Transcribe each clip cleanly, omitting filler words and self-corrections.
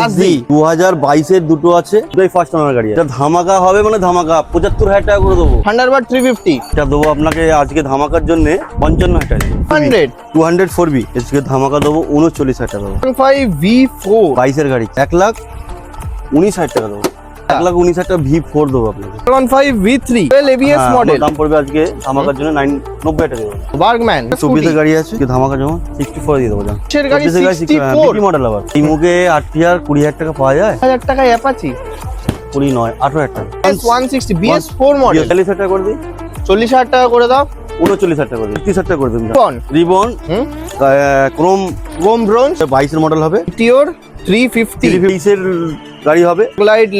প্লাস-জি 2022 এর দুটো আছে, দুটোই ফার্স্ট ওনার গাড়ি। এটা ধামাকা হবে, মানে ধামাকা 75,000 টাকা করে দেবো। থান্ডারবার্ড 350 এটা দেবো আপনাকে আজকে ধামাকার জন্য 55,000 টাকা। 200 4B আজকে ধামাকা দেবো 39,000 টাকা দেবো। 5 V4 22 এর গাড়ি 1,19,000 টাকা দেবো। 1,19,000 টাকা V4 দেবো আপনাকে। 5 V3 ABS মডেল, দাম পড়বে আজকে ধামাকার জন্য 90,000 টাকা দেবো। বার্গম্যান 24 এর গাড়ি আছে, ধামাকা যেমন 64 দিয়ে দেবো। এর গাড়ি 64 মডেল আবার এই মুখে 8,000 20,000 টাকা পাওয়া যায়। 1000 টাকায় অ্যাপাচি 20 নয় 18,000 টাকা। S160 BS4 মডেল 40,000 টাকা করে দিই। 40,000 টাকা করে দাও। 39,000 টাকা করে দিই। 30,000 টাকা করে দিন। রিবন ক্রোম ব্রোঞ্জ 22 এর মডেল হবে। টিওর 350 এর গাড়ি হবে। লাইট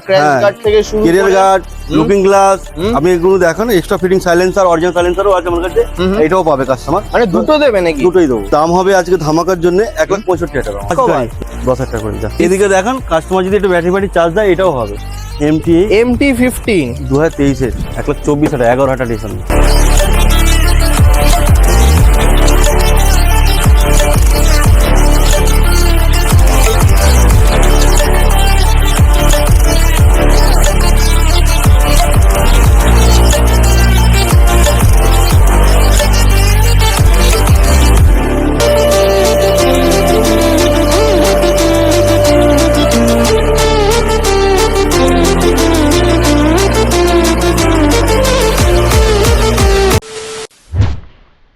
ক্র্যাশ গার্ড থেকে শুরু করে ক্যারিয়ার গার্ড, লুকিং গ্লাস, আপনি এগুলো দেখেন। এক্সট্রা ফিটিং সাইলেন্সার, অরিজিনাল সাইলেন্সারও আছে আমার কাছে। এটাও পাবে কাস্টমার। মানে দুটো দেবে নাকি? দুটোই দেবো। দাম হবে আজকে ধামাকার জন্য 1,65,000 টাকা। 10,000 টাকা করে যা। এদিকে দেখেন, কাস্টমার যদি একটু ব্যাটারি চার্জ দেয় এটাও হবে। MT15 2023 এর 1,24,000 11,000 ডিসকাউন্ট।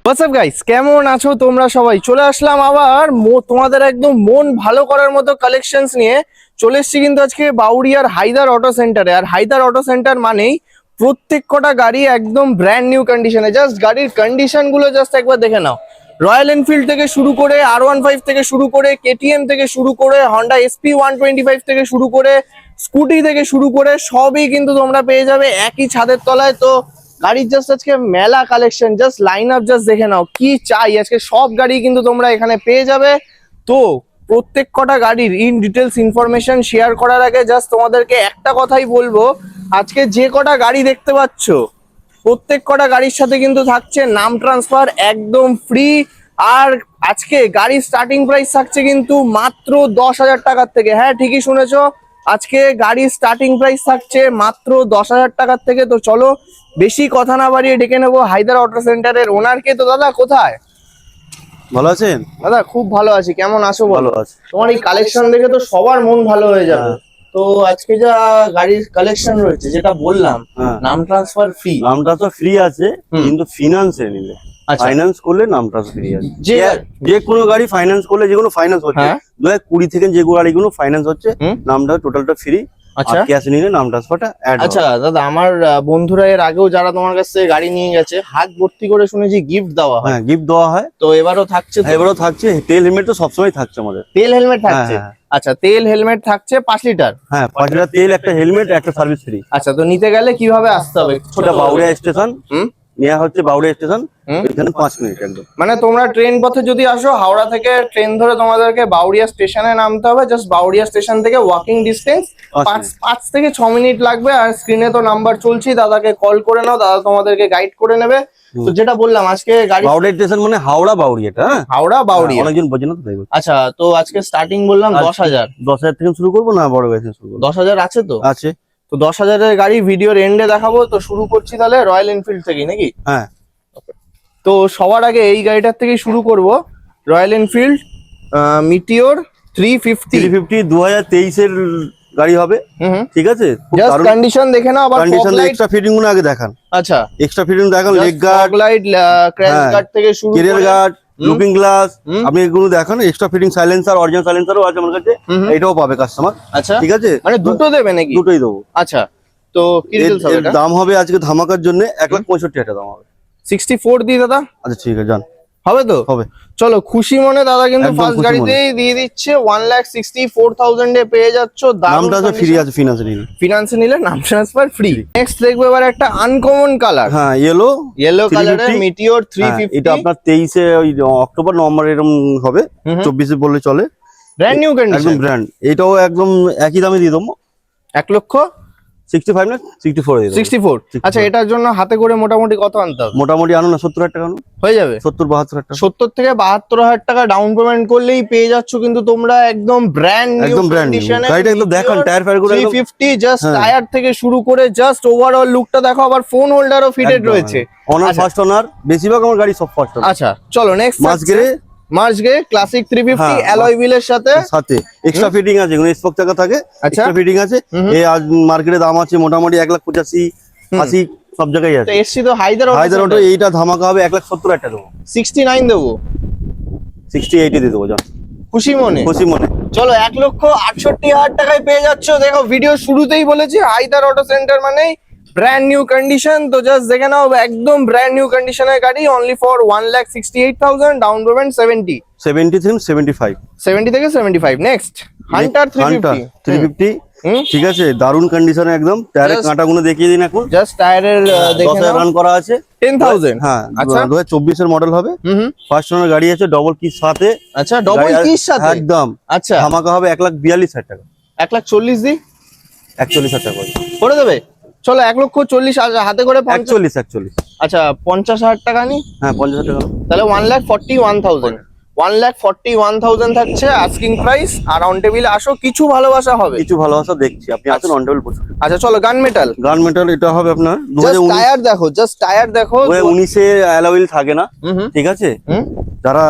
হোয়াটস আপ গাইস, কেমন আছো তোমরা সবাই? চলে আসলাম আবার তোমাদের একদম মন ভালো করার মতো কালেকশনস নিয়ে। চলে এসেছি কিন্তু আজকে বাউরিয়ার হায়দার অটো সেন্টারে। আর হায়দার অটো সেন্টার মানেই প্রত্যেক কটা গাড়ি একদম ব্র্যান্ড নিউ কন্ডিশনে। জাস্ট গাড়ির কন্ডিশন গুলো জাস্ট একবার দেখে নাও। রয়্যাল এনফিল্ড থেকে শুরু করে R15 থেকে শুরু করে KTM থেকে শুরু করে হন্ডা SP 125 থেকে শুরু করে স্কুটি থেকে শুরু করে সবই কিন্তু তোমরা পেয়ে যাবে একই ছাদের তলায়। তো গাড়ির জাস্ট আজকে মেলা collection, just line up just দেখে নাও। কি চাই আজকে সব গাড়ি কিন্তু তোমরা এখানে পেয়ে যাবে। তো প্রত্যেক কটা গাড়ির ইন ডিটেলস ইনফরমেশন শেয়ার করার আগে জাস্ট তোমাদেরকে একটা কথাই বলবো, আজকে যে কটা গাড়ি দেখতে পাচ্ছ প্রত্যেক কটা গাড়ির সাথে কিন্তু থাকছে নাম ট্রান্সফার একদম ফ্রি। আর আজকে গাড়ির স্টার্টিং প্রাইস থাকছে কিন্তু মাত্র 10,000 টাকার থেকে। হ্যাঁ, ঠিকই শুনেছো, আজকে গাড়ির স্টার্টিং প্রাইস থাকছে মাত্র 10,000 টাকার থেকে। তো চলো বেশি কথা না বাড়িয়ে ডেকে নেবো হায়দার অটো সেন্টারের ওনারকে। তো দাদা কোথায়? ভালো আছেন দাদা? খুব ভালো আছি, কেমন আছো বলো? ভালো আছে। তোমার এই কালেকশন দেখে তো সবার মন ভালো হয়ে যাবে। তো আজকে যা গাড়ির কালেকশন রয়েছে যেটা বললাম, নাম ট্রান্সফার ফ্রি। নাম ট্রান্সফার ফ্রি আছে, কিন্তু ফিনান্সে নিলে, ফাইন্যান্স করলে নাম ট্রান্সফার ফ্রি আছে। যে কোনো গাড়ি ফাইন্যান্স করলে, যে কোনো ফাইন্যান্স হচ্ছে 2020 থেকে যে গাড়িগুলো ফাইন্যান্স হচ্ছে নামটা টোটালটা ফ্রি। আচ্ছা, ক্যাশ নিলে নাম ট্রান্সফারটা অ্যাড হবে। আচ্ছা দাদা, আমার বন্ধুরা এর আগেও যারা তোমার কাছ থেকে গাড়ি নিয়ে গেছে হাত ভর্তি করে শুনেছি গিফট দেওয়া হয়। হ্যাঁ, গিফট দেওয়া হয়। তো এবারও থাকছে? এবারও থাকছে। তেল হেলমেট তো সবসময় থাকছে আমাদের। তেল হেলমেট থাকছে? আচ্ছা, তেল হেলমেট থাকছে 5 লিটার। হ্যাঁ, 5 লিটার তেল, একটা হেলমেট, একটা সার্ভিস ফ্রি। আচ্ছা, তো নিতে গেলে কিভাবে আসতে হবে? ছোট বাউরিয়া স্টেশন নেওয়া হচ্ছে, বাউরিয়া স্টেশন, এখানে 5 মিনিট একদম। মানে তোমরা ট্রেন পথে যদি আসো, হাওড়া থেকে ট্রেন ধরে তোমাদেরকে বাউরিয়া স্টেশনে নামতে হবে। জাস্ট বাউরিয়া স্টেশন থেকে ওয়াকিং ডিস্টেন্স 5 থেকে 6 মিনিট লাগবে। আর স্ক্রিনে তো নাম্বার চলছেই, দাদাকে কল করে নাও, দাদা তোমাদেরকে গাইড করে নেবে। তো যেটা বললাম, আজকে গাড়ি বাউরিয়া স্টেশন মানে হাওড়া বাউরিয়াটা। হাওড়া বাউরিয়া অনেকজন বোঝে না তো, তাই বলছি। আচ্ছা, তো আজকে স্টার্টিং বললাম 10,000। 10,000 থেকে শুরু করবো না বড় গাড়ি থেকে শুরু করবো? 10,000 আছে তো? আছে। তো 10,000 এর গাড়ি ভিডিওর এন্ডে দেখাবো। তো শুরু করছি তাহলে রয়্যাল এনফিল্ড থেকে নাকি? হ্যাঁ। তো সবার আগে এই গাড়িটার থেকে শুরু করব, রয়্যাল এনফিল্ড মিটিওর 350। 2023 এর গাড়ি হবে। ঠিক আছে, জাস্ট কন্ডিশন দেখে নাও। আবার কন্ডিশন এক্সট্রা ফিটিং গুলো আগে দেখান। আচ্ছা, এক্সট্রা ফিটিং দেখান, leg guard, light, crash guard থেকে শুরু করে ক্যারিয়ার গার্ড, লুকিং গ্লাস, আপনি এগুলো দেখেন। এক্সট্রা ফিটিং সাইলেন্সার, অরিজিনাল সাইলেন্সারও আছে আমার কাছে। এটাও পাবে কাস্টমার। আচ্ছা, ঠিক আছে, মানে দুটো দেবে নাকি? দুটোই দেবো। আচ্ছা, তো কি ডিটেইলস হবে? দাম হবে আজকে ধামাকার জন্য 1,65,000 টাকা দাম হবে। 64 দি দাদা? আচ্ছা ঠিক আছে, যান। হবে তো? হবে। চলো, খুশি মনে দাদা কিন্তু ফার্স্ট গাড়িতেই দিয়ে দিচ্ছে 1,64,000 এ পেয়ে যাচ্ছ। নামটা তো ফ্রি আছে ফিনান্সে নিলে। ফিনান্সে নিলে নাম ট্রান্সফার ফ্রি। নেক্সট দেখবো এবার একটা আনকমন কালার। হ্যাঁ, ইয়েলো কালারের মিটিওর 350। এটা আপনার 23 ওই অক্টোবর নভেম্বর এরকম হবে। 24 বললে চলে। ব্র্যান্ড নিউ কন্ডিশন, একদম ব্র্যান্ড। এটাও একদম একই দামে দিয়ে দেবো। 1,60,000 65 না 64 দিয়ে দেবো। 64। আচ্ছা, এটার জন্য হাতে করে মোটামুটি কত আনতে হবে? মোটামুটি আনো না 70,000 টাকা আনো, হয়ে যাবে 70-72,000 টাকা। 70 থেকে 72,000 টাকা ডাউন পেমেন্ট করলেই পেয়ে যাচ্ছ কিন্তু তোমরা একদম ব্র্যান্ড নিউ একদম brand new। কন্ডিশনে। গাড়িটা একদম দেখান, টায়ার ফায়ার গুলো একদম 350 জাস্ট হ্যাঁ। টায়ার থেকে শুরু করে জাস্ট ওভারঅল লুকটা দেখো, আবার ফোন হোল্ডারও ফিটেড রয়েছে। অনার আচ্ছা। ফার্স্ট অনার, বেশিরভাগ আমার গাড়ি সব ফার্স্ট অনার। আচ্ছা চলো নেক্সট। মার্চ গেরে ক্লাসিক 350 হ্যাঁ, অ্যালয় হুইলের সাথে সাথে এক্সট্রা ফিটিং আছে, কোনো স্পোক চাকা থাকে, আচ্ছা। এক্সট্রা ফিটিং আছে। এই আজ মার্কেটে দাম আছে মোটামুটি 1,85,80 সব জায়গায় তো আছে। এসছি তো হায়দার হায়দার অটো এইটা ধামাকা হবে 1,70,000 টাকা দেবো, 69 দেবো, 60-80 দিয়ে দেবো, যান খুশি মনে। খুশি মনে। চলো 1,68,000 টাকায় পেয়ে যাচ্ছ। দেখো ভিডিও শুরুতেই বলেছি হায়দার অটো সেন্টার মানে ব্র্যান্ড নিউ কন্ডিশন। তো জাস্ট দেখে নাও একদম ব্র্যান্ড নিউ কন্ডিশনের গাড়ি, অনলি ফর 1,68,000, ডাউন পেমেন্ট 70 থেকে 75। 70 থেকে 75। Next Hunter 350। ঠিক আছে, দারুন কন্ডিশনে একদম। টায়ারের Just- কাঁটাগুলো দেখিয়ে দিন এখন। জাস্ট টায়ারের দেখে 10,000 নাও, রান করা আছে। 10,000। হ্যাঁ, আচ্ছা। 2024 এর মডেল হবে। ফার্স্ট ওনার গাড়ি আছে, ডবল কিস সাথে। আচ্ছা, ডবল গাড়ি কির সাথে একদম আচ্ছা, ধামাকা হবে 1,42,000 টাকা, 1,40,000 দি 41,000 টাকা করে দেবে। চলো 1,40,000 হাতে করে 41। আচ্ছা 50,000 টাকা নি, হ্যাঁ 50,000 টাকা। তাহলে 1,41,000। 1,41,000 থাকছে আস্কিং প্রাইস। আর অন টেবিলে আসো, কিছু ভালোবাসা হবে। কিছু ভালোবাসা দেখছি, আপনি আসুন অন টেবিল বসুন। আচ্ছা চলো গান মেটাল। গান মেটাল এটা হবে আপনার জাস্ট টায়ার দেখো, জাস্ট টায়ার দেখো। 2019 এ অ্যালয় থাকে না, হুম ঠিক আছে। হুম যারা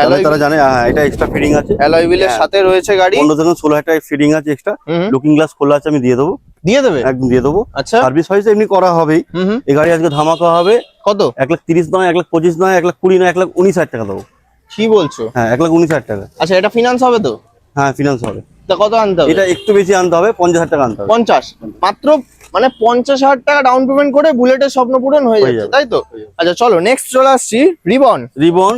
Alloy তারা জানে, হ্যাঁ এটা এক্সট্রা ফিটিং আছে। অ্যালয় হুইলের সাথে রয়েছে গাড়ি। 15 থেকে 16,000 টাকা ফিটিং আছে এক্সট্রা। লুকিং গ্লাস খোলা আছে, আমি দিয়ে দেবো, দিয়ে দেবে একদম দিয়ে দেবো। আচ্ছা সার্ভিস ওয়াইজ এমনি করা হবেই। এই গাড়ি আজকে ধামাকা হবে। কত? 1,30,000 নয়, 1,25,000 নয়, 1,20,000 নয়, 1,19,000 টাকা দেবো। কি বলছো? হ্যাঁ 1,19,000 টাকা। আচ্ছা এটা ফিনান্স হবে তো? হ্যাঁ ফিনান্স হবে। তা কত আনতে হবে? এটা একটু বেশি আনতে হবে, 50,000 টাকা আনতে হবে। 50 মাত্র, মানে 50,000 টাকা ডাউন পেমেন্ট করে বুলেটের স্বপ্ন পূরণ হয়ে হয়ে যাচ্ছে, যাবে। তাই তো? আচ্ছা চলো নেক্সট চলে আসছি ribbon. Ribbon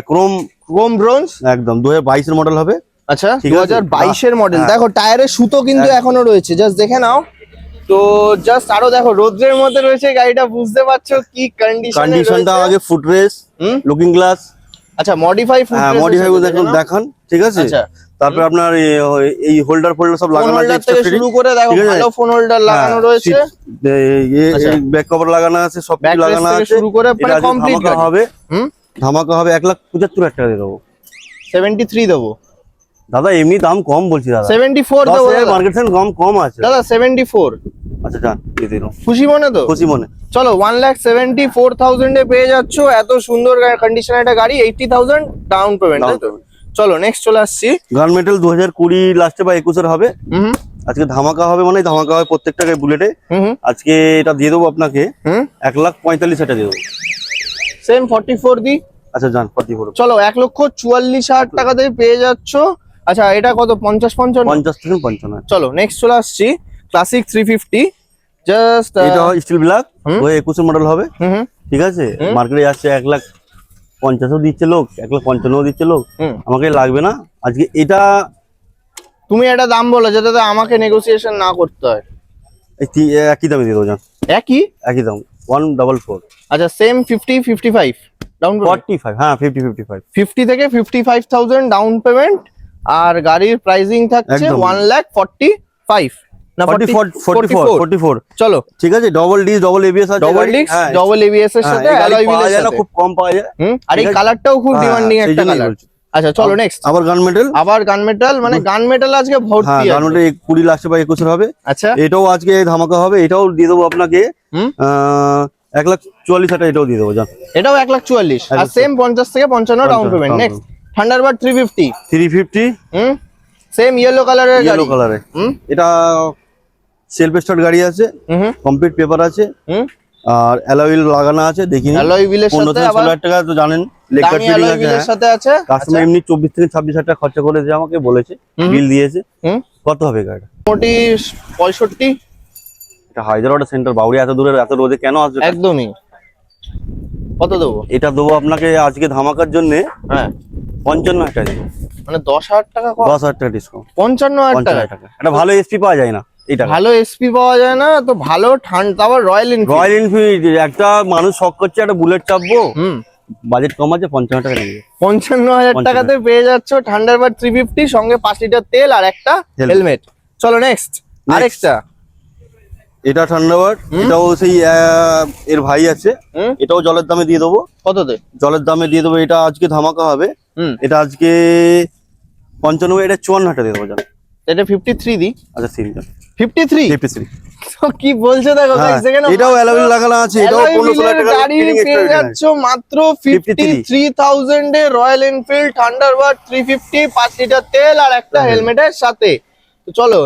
Chrome Chrome bronze. একদম 2022 এর মডেল হবে। আচ্ছা ঠিক আছে। 2022 এর মডেল। হ্যাঁ। দেখো টায়ারের সুতো কিন্তু এখনো রয়েছে, জাস্ট দেখে নাও। তো জাস্ট আরো দেখো রোদ্রের মধ্যে রয়েছে গাড়িটা, বুঝতে পারছো কি কন্ডিশনটা আগে ফুটরেস, লুকিং গ্লাস। আচ্ছা মডিফাই ফুট, হ্যাঁ মডিফাই দেখান, ঠিক আছে। আচ্ছা তারপর আপনার এই হোল্ডার ফোল্ডার সব ফোন লাগানো আছে, হোল্ডার এক্সট্রা থেকে ফিটিং। শুরু করে দেখো ঠিক আছে। ভালো ফোন হোল্ডার লাগানো রয়েছে, আচ্ছা। ব্যাক কভার লাগানো আছে, সব কিছু ব্যাকলেস লাগানো থেকে আছে। শুরু করে মানে এটা আজকে কমপ্লিট ধামাকা হবে, হুম ধামাকা হবে 1,75,000 টাকা দিয়ে দেবো। 73 দেবো। দাদা এমনি দাম কম বলছি দাদা, 74 দেবো দাদা। মার্কেট থেকে কম আছে দাদা 74। আচ্ছা যান দিয়ে দিলাম, খুশি মনে তো? খুশি মনে। চলো 1,74,000 এ পেয়ে যাচ্ছ এত সুন্দর কন্ডিশনের একটা গাড়ি, 80,000 ডাউন পেমেন্ট, তাই তো? চলো নেক্সট চলে আসছি গান মেটাল 2020 লাস্টে বা 21 হবে। হুম আজকে ধামাকা হবে, মানে ধামাকা হবে প্রত্যেকটা বুলেটে। হুম আজকে এটা দিয়ে দেবো আপনাকে হুম 1,45,000 টাকা দিয়ে দেবো। সেম 44 দি। আচ্ছা যান 44। চলো 1,44,000 টাকাতে পেয়ে যাচ্ছ। আচ্ছা এটা কত? 50-55? 50 থেকে 55। চলো নেক্সট চলে আসছি ক্লাসিক 350। জাস্ট এটা স্টিল ব্ল্যাক, হুম। 2021 মডেল হবে, হুম ঠিক আছে। মার্কেটে যাচ্ছে 1,50,000 দিচ্ছে লোক, 1,55,000 দিচ্ছে লোক, হুম আমাকে লাগবে না। আজকে এটা তুমি একটা দাম বলো যেটাতে আমাকে নেগোসিয়েশন না করতে হয়। একই দামে দিয়ে দেবো, যান একই দাম 1,44,000। আচ্ছা সেম 50-55 ডাউন পেমেন্ট। 45, হ্যাঁ 50-55। 50 থেকে 55,000 ডাউন পেমেন্ট। আর গাড়ির প্রাইসিং থাকছে একদম। 1,45,000 না 44। চলো ঠিক আছে, ডবল ডিস ডবল এবিএস আছে, ডবল ডিস্ক হ্যাঁ, ডবল এবিএস এর হ্যাঁ, সাথে এই গাড়ি অ্যালয় পাওয়া হুইলের যায় না, সাথে। খুব কম পাওয়া যায়। আর এই ঠিক আছে। কালারটাও খুব হ্যাঁ, ডিমান্ডিং সেই একটা জন্যই কালার। বলছি। আচ্ছা চলো নেক্সট আবার গান মেটাল, আবার গান মেটাল, মানে গান মেটাল আজকে হ্যাঁ ভর্তি গান আছে। মেটাল 20 লাস্টে বা 21 হবে। আচ্ছা এটাও আজকে ধামাকা হবে, এটাও দিয়ে দেবো আপনাকে হুম 1,44,000 টাকা, এটাও দিয়ে দেবো, যান। এটাও 1,44,000 আর সেম 50 থেকে 55 down 55 payment. down next Thunderbird 350। 350 হুম সেম ইয়েলো কালারের গাড়ি। ইয়েলো কালারে। হুম এটা সেলফ স্টার্ট গাড়ি আছে, হুম কমপ্লিট পেপার আছে, হুম আর অ্যালয় হুইল লাগানো আছে, দেখিনি। অ্যালয় হুইলের 15 সাথে থেকে আবার 16,000 টাকা তো জানেন, লেকার দামি ফিটিং অ্যালয় আছে। হুইলের সাথে আছে। কাস্টমার এমনি 24 থেকে 26,000 টাকা খরচা করে দিয়ে আমাকে বলেছে, হুম। বিল দিয়েছে। হুম কত হবে গাড়িটা? মোটামুটি 65। এটা হায়দার অটো সেন্টার, বাউরি এত দূরে এত রোদে কেন আসবে? একদমই। কত দেবো? এটা দেবো আপনাকে আজকে ধামাকার জন্য হ্যাঁ 55,000 টাকা দেবো, মানে 10,000 টাকা কম। 10,000 টাকা ডিসকাউন্ট। 55,000 টাকা। 55,000 টাকা। এটা ভালো এসপি পাওয়া যায় না এটা। ভালো এসপি পাওয়া যায় না তো, ভালো ঠান্ডা, আবার রয়্যাল এনফিল্ড। রয়্যাল এনফিল্ড, একটা মানুষ শখ করছে একটা বুলেট চাপবো, হুম বাজেট কম আছে, 55,000 টাকা নিয়ে 55,000 টাকাতে পেয়ে যাচ্ছ থান্ডারবার্ড 350, সঙ্গে 5 লিটার তেল আর একটা Helmet। হেলমেট। চলো নেক্সট আরেকটা এটা থান্ডারবার্ড, এটাও সেই এর ভাই আছে, এটাও জলের দামে দিয়ে দেবো। কততে? জলের দামে দিয়ে দেবো, এটা আজকে ধামাকা হবে। এটা আজকে 95, এটা 54 দিয়ে দেবো জান। এটা 53 দি। আচ্ছা 3 জান, 53 53। তো কি বলছো দেখো হ্যাঁ, guys, দেখেন এটাও অ্যালাউল লাগানো আছে, এটাও 15-16 টাকা গাড়ি ফিটিং পেয়ে এক্সট্রা যাচ্ছ মাত্র 53,000 এ রয়্যাল এনফিল্ড থান্ডারবার্ড 350, 5 লিটার তেল আর একটা হেলমেটের সাথে। তো চলো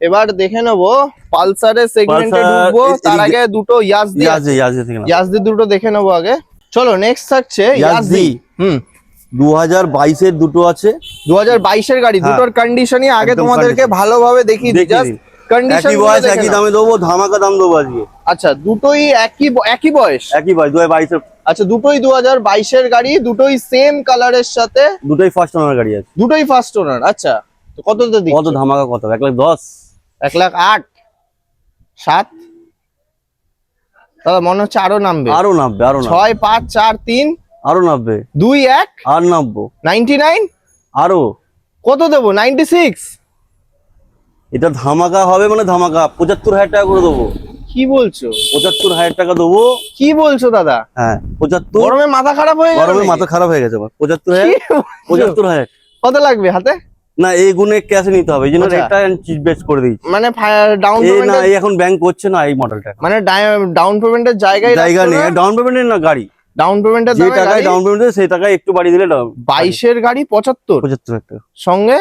এবার দেখে নেবো পালসারের সেগমেন্টে Pulsar ঢুকবো, তার এদিকে- আগে দুটো ইয়াজদি আছে, ইয়াজদি থেকে না। ইয়াজদি দুটো দেখে নেবো আগে। চলো নেক্সট থাকছে ইয়াজদি। ইয়াজদি 2022 এর দুটো আছে, 2022 এর গাড়ি, হ্যাঁ, দুটোর কন্ডিশনই আগে একদম তোমাদেরকে condition। ভালোভাবে দেখিয়ে দিই, দেখিয়ে জাস্ট দিন। কন্ডিশন একই বয়স একই দামে দেবো, ধামাকা দাম দেবো আজকে। আচ্ছা দুটোই একই বয়স। একই বয়স 2022 এর, আচ্ছা দুটোই 2022 এর গাড়ি, দুটোই সেম কালারের সাথে, দুটোই ফার্স্ট ওনার গাড়ি আছে। দুটোই ফার্স্ট ওনার। আচ্ছা তো কততে কত দিচ্ছ? ধামাকা কত? 1,10,000। 1,08,000 7 দাদা মনে হচ্ছে আরো নামবে। আরো নামবে, আরো নামবে, 6 5 4 3 আরো নামবে, 2 1 আর নামবো 99। আরো। কত দেবো? 96। এটা ধামাকা হবে মানে ধামাকা, 75,000 টাকা করে দেবো। কি বলছো? 75,000 টাকা দেবো। কি বলছো দাদা? হ্যাঁ 75। গরমে মাথা খারাপ হয়ে গেল গরমে নাকি? মাথা খারাপ হয়ে গেছে আমার। 75,000। কি বলছো? 75,000 কত লাগবে হাতে? না, এই গুণে ক্যাশে নিতে হবে, এই জন্য আচ্ছা। রেটটা বেস্ট করে দিয়েছি। মানে ডাউন এই না, পেমেন্ট, এই এখন ব্যাংক করছে না এই মডেলটা, মানে ডাউন পেমেন্টের জায়গায় জায়গা নেই। ডাউন পেমেন্টের না গাড়ি, ডাউন পেমেন্টের যে দামে টাকায় গাড়ি। ডাউন পেমেন্ট সেই টাকায় একটু বাড়িয়ে দিলে 22 এর গাড়ি 75 75,000 টাকা। সঙ্গে